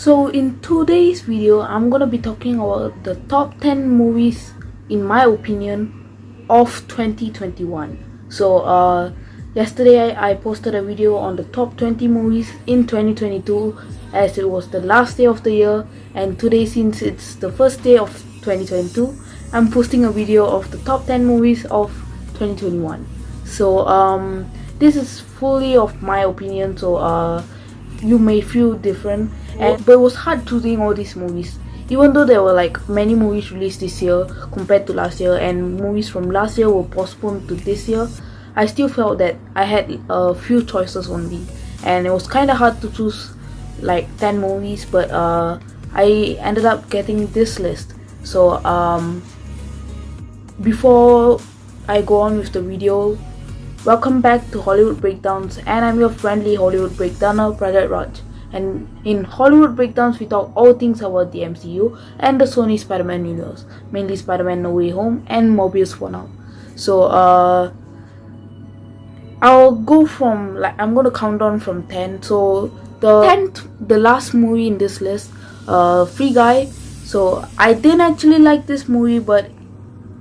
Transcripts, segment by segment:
So in today's video, I'm gonna be talking about the top 10 movies, in my opinion, of 2021. So yesterday I posted a video on the top 20 movies in 2022, as it was the last day of the year, and today, since it's the first day of 2022, I'm posting a video of the top 10 movies of 2021. So this is fully of my opinion, so you may feel different, but it was hard choosing all these movies, even though there were like many movies released this year compared to last year, and movies from last year were postponed to this year. I still felt that I had a few choices only, and it was kind of hard to choose like 10 movies, but I ended up getting this list. So before I go on with the video, welcome back to Hollywood Breakdowns, and I'm your friendly Hollywood Breakdowner, Pradat Raj. And in Hollywood Breakdowns, we talk all things about the MCU and the Sony Spider-Man universe, mainly Spider-Man No Way Home and Morbius for now. So I'll go from, like, I'm gonna count down from 10. So the 10th, the last movie in this list, Free Guy. So I didn't actually like this movie, but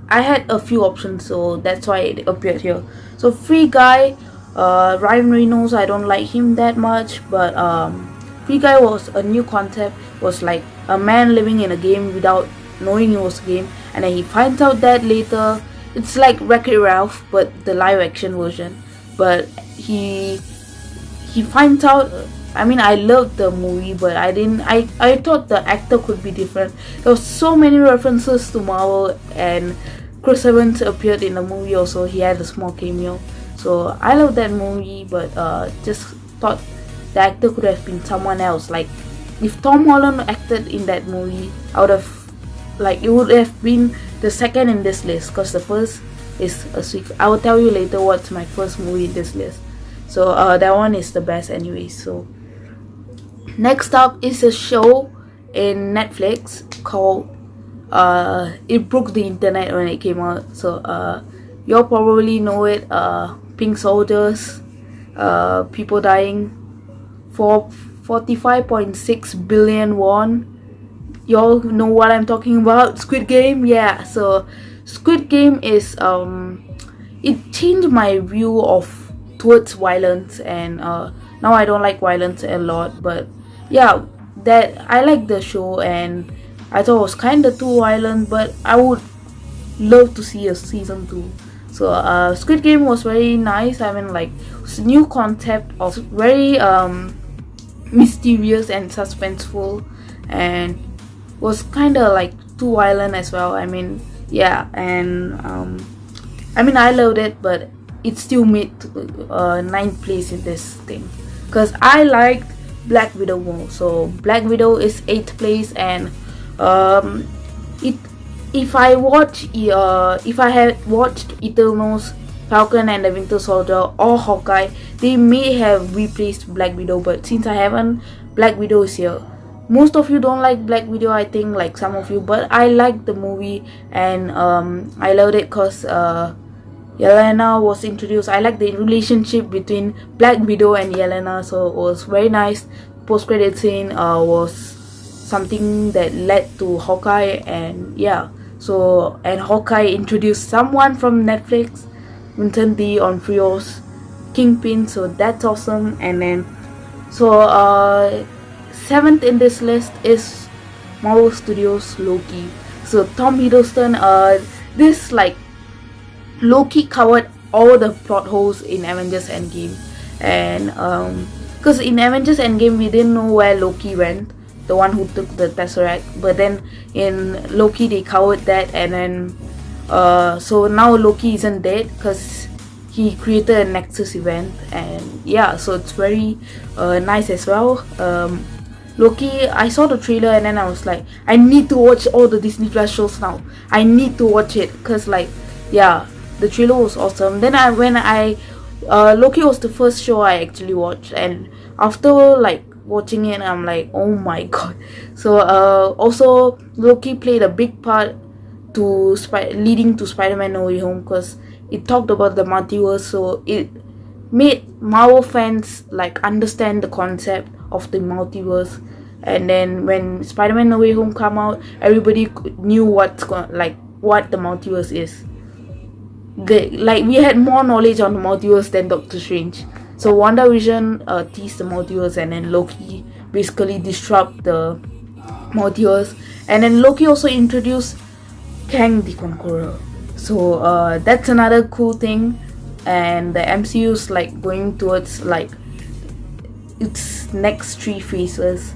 I had a few options, so that's why it appeared here. So Free Guy, Ryan Reynolds, I don't like him that much, but Free Guy was a new concept. Was like a man living in a game without knowing it was a game, and then he finds out that later. It's like Wreck-It Ralph, but the live action version. But he finds out. I mean, I loved the movie, but I didn't. I thought the actor could be different. There was so many references to Marvel, and Chris Evans appeared in the movie also. He had a small cameo. So I love that movie, but just thought the actor could have been someone else. Like if Tom Holland acted in that movie, I would have, like, it would have been the second in this list, because the first is a sequel. I will tell you later what's my first movie in this list. So that one is the best anyway. So next up is a show in Netflix called it broke the internet when it came out. So you'll probably know it. Pink soldiers, people dying for 45.6 billion won. Y'all know what I'm talking about. Squid Game. Yeah, so Squid Game is it changed my view of towards violence, and now I don't like violence a lot. But yeah, that I like the show, and I thought it was kind of too violent, but I would love to see a season 2. So Squid Game was very nice. I mean, like, it's a new concept of very mysterious and suspenseful, and was kind of like too violent as well. I mean, yeah, and I mean, I loved it, but it still made 9th place in this thing, because I liked Black Widow more. So Black Widow is 8th place, and if I had watched Eternals, Falcon and the Winter Soldier, or Hawkeye, they may have replaced Black Widow, but since I haven't, Black Widow is here. Most of you don't like Black Widow, I think, like some of you, but I liked the movie, and I loved it because Yelena was introduced. I like the relationship between Black Widow and Yelena, so it was very nice. Post-credit scene was something that led to Hawkeye, and yeah. So, and Hawkeye introduced someone from Netflix, Vincent D'Onofrio's Kingpin, so that's awesome. And then, so 7th in this list is Marvel Studios' Loki. So Tom Hiddleston, this, like, Loki covered all the plot holes in Avengers Endgame, and because in Avengers Endgame we didn't know where Loki went, the one who took the Tesseract, but then in Loki they covered that, and then so now Loki isn't dead because he created a Nexus event, and yeah, so it's very nice as well. Loki, I saw the trailer and then I was like, I need to watch all the Disney Plus shows now. I need to watch it, because, like, yeah, the trailer was awesome. Then Loki was the first show I actually watched, and after, like, watching it, I'm like, oh my god. So also Loki played a big part to leading to Spider-Man No Way Home, because it talked about the multiverse, so it made Marvel fans, like, understand the concept of the multiverse, And then when Spider-Man No Way Home come out, everybody knew what the multiverse is. We had more knowledge on the multiverse than Doctor Strange. So WandaVision teased the multiverse, and then Loki basically disrupt the multiverse, and then Loki also introduced Kang the Conqueror. So that's another cool thing, and the MCU is like going towards like its next 3 phases,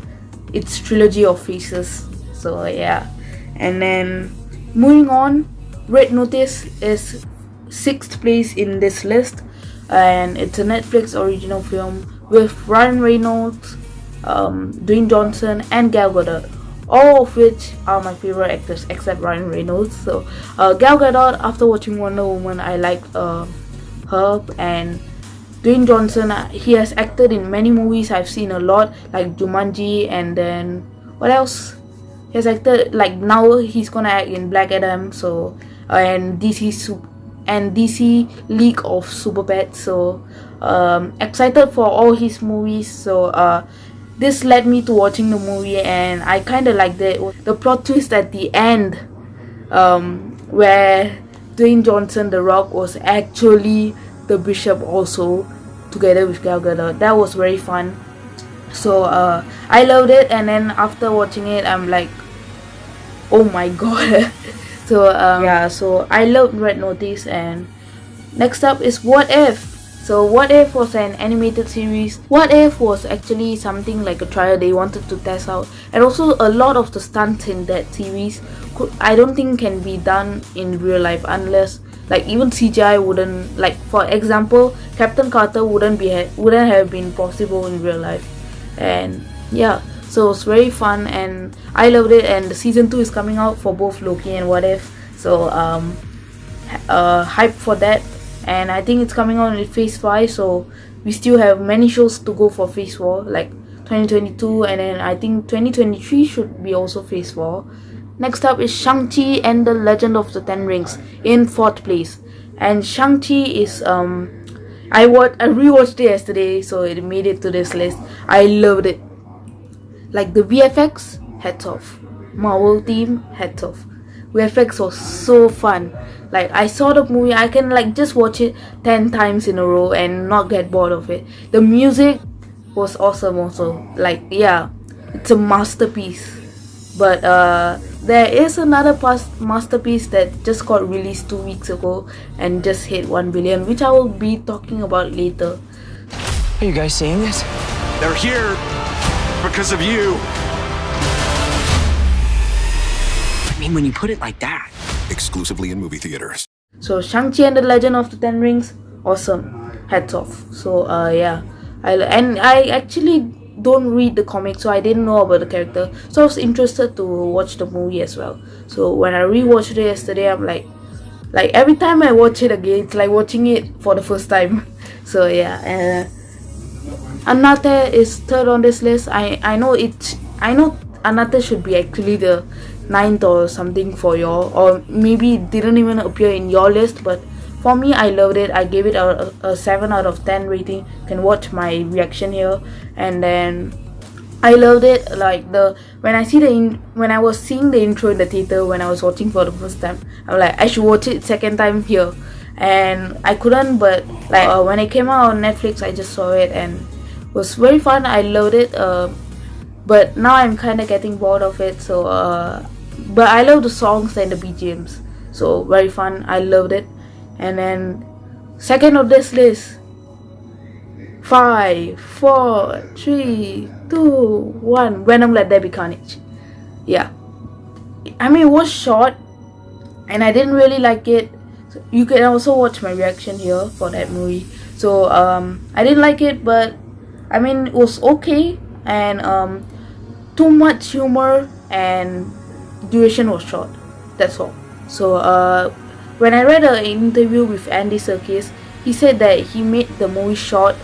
its trilogy of phases. So yeah, and then moving on, Red Notice is 6th place in this list, and it's a Netflix original film with Ryan Reynolds, Dwayne Johnson, and Gal Gadot, all of which are my favorite actors except Ryan Reynolds. So Gal Gadot, after watching Wonder Woman, I liked her, and Dwayne Johnson, he has acted in many movies I've seen a lot, like Jumanji, and then what else? He has acted, like now he's gonna act in Black Adam, so and DC League of Super Pets. So excited for all his movies. So this led me to watching the movie, and I kind of liked it. The plot twist at the end, where Dwayne Johnson, The Rock, was actually the Bishop also, together with Gal Gadot. That was very fun. So I loved it, and then after watching it, I'm like, oh my god. So yeah, so I loved Red Notice. And next up is What If. So What If was an animated series. What If was actually something like a trial they wanted to test out, and also a lot of the stunts in that series I don't think can be done in real life, unless like even CGI wouldn't, like for example Captain Carter wouldn't have been possible in real life. And yeah, so it's very fun and I loved it, and the season 2 is coming out for both Loki and What If. So hype for that, and I think it's coming out in phase 5, so we still have many shows to go for phase 4, like 2022, and then I think 2023 should be also phase 4. Next up is Shang-Chi and the Legend of the Ten Rings in 4th place. And Shang-Chi is I rewatched it yesterday, so it made it to this list. I loved it. Like the VFX, hats off. Marvel team, hats off. VFX was so fun. Like I saw the movie, I can like just watch it 10 times in a row and not get bored of it. The music was awesome also. Like yeah, it's a masterpiece. But there is another masterpiece that just got released 2 weeks ago and just hit 1 billion, which I will be talking about later. Are you guys seeing this? They're here because of you. I mean, when you put it like that. Exclusively in movie theaters. So Shang-Chi and the Legend of the Ten Rings, awesome. Hats off. So yeah, I actually don't read the comic, so I didn't know about the character, so I was interested to watch the movie as well. So when I rewatched it yesterday, I'm like every time I watch it again, it's like watching it for the first time. So yeah, Anate is 3rd on this list. I know Anate should be actually the 9th or something for y'all, or maybe it didn't even appear in your list, but for me, I loved it. I gave it a 7 out of 10 rating. You can watch my reaction here. And then I loved it. Like when I was seeing the intro in the theater when I was watching for the first time, I'm like, I should watch it second time here, and I couldn't. But like when it came out on Netflix, I just saw it and it was very fun. I loved it. But now I'm kind of getting bored of it. So but I love the songs and the BGMs. So very fun. I loved it. And then 2nd of this list, 5, 4, 3, 2, 1, Venom Let There Be Carnage. Yeah, I mean it was short and I didn't really like it. So you can also watch my reaction here for that movie. So I didn't like it, but I mean it was okay, and too much humor and duration was short, that's all. So when I read an interview with Andy Serkis, he said that he made the movie short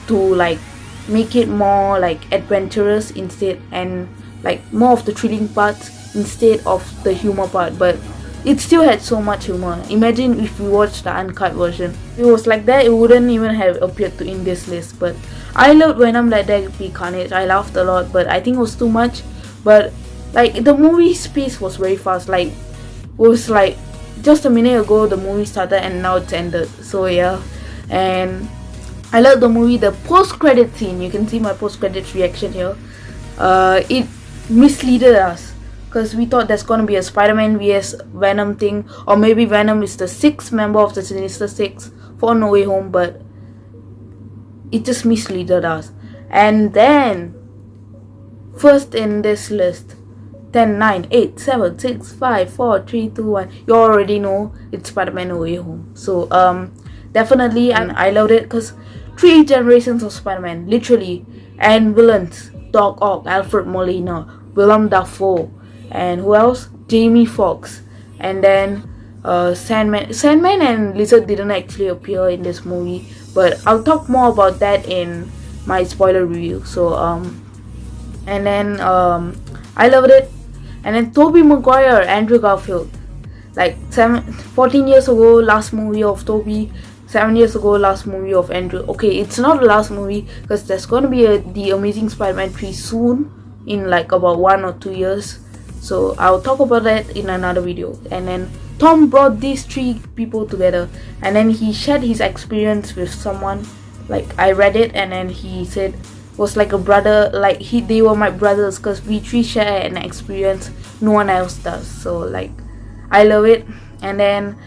to like make it more like adventurous instead, and like more of the thrilling parts instead of the humor part. But it still had so much humor. Imagine if we watched the uncut version. If it was like that, it wouldn't even have appeared in this list. But I loved Venom Let There Be Carnage. I laughed a lot, but I think it was too much. But like the movie's pace was very fast. Like it was like just a minute ago the movie started and now it's ended. So yeah, and I love the movie. The post-credit scene, you can see my post-credit reaction here. It misleaded us because we thought there's gonna be a Spider-Man vs Venom thing, or maybe Venom is the sixth member of the Sinister Six for No Way Home, but it just misleaded us. And then first in this list, 10, 9, 8, 7, 6, 5, 4, 3, 2, 1. You already know it's Spider-Man No Way Home. So definitely, and I loved it because 3 generations of Spider-Man, literally, and villains: Doc Ock, Alfred Molina, Willem Dafoe, and who else? Jamie Foxx, and then Sandman. Sandman and Lizard didn't actually appear in this movie, but I'll talk more about that in my spoiler review. So and then I loved it. And then Tobey Maguire, Andrew Garfield, like 14 years ago, last movie of Tobey. 7 years ago, last movie of Andrew. Okay, it's not the last movie because there's gonna be The Amazing Spider-Man 3 soon, in like about 1 or 2 years. So I'll talk about that in another video. And then Tom brought these 3 people together, and then he shared his experience with someone. Like I read it, and then he said it was like a brother. Like they were my brothers because we 3 share an experience no one else does. So like I love it. And then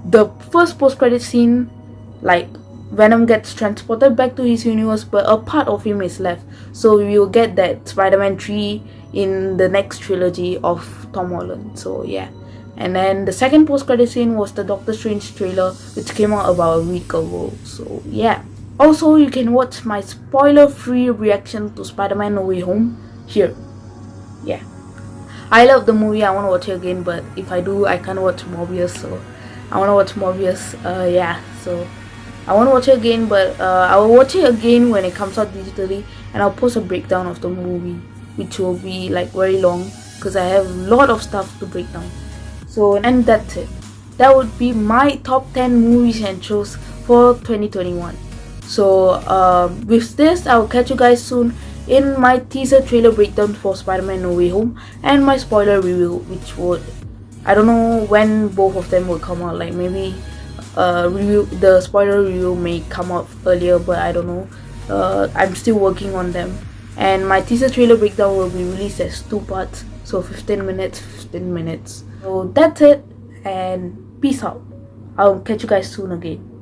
the first post-credit scene, like Venom gets transported back to his universe, but a part of him is left. So we will get that Spider-Man 3 in the next trilogy of Tom Holland. So yeah. And then the second post-credit scene was the Doctor Strange trailer, which came out about a week ago. So yeah. Also, you can watch my spoiler-free reaction to Spider-Man No Way Home here. Yeah. I love the movie. I want to watch it again, but if I do, I can't watch Morbius. So I want to watch Morbius. Yeah. So I want to watch it again, but I will watch it again when it comes out digitally, and I'll post a breakdown of the movie, which will be like very long because I have a lot of stuff to break down. So, and that's it. That would be my top 10 movies and shows for 2021. So with this, I'll catch you guys soon in my teaser trailer breakdown for Spider-Man No Way Home and my spoiler review, which would, I don't know when both of them will come out. Like maybe the spoiler review may come out earlier, but I don't know. I'm still working on them. And my teaser trailer breakdown will be released as 2 parts, so 15 minutes. So that's it, and peace out. I'll catch you guys soon again.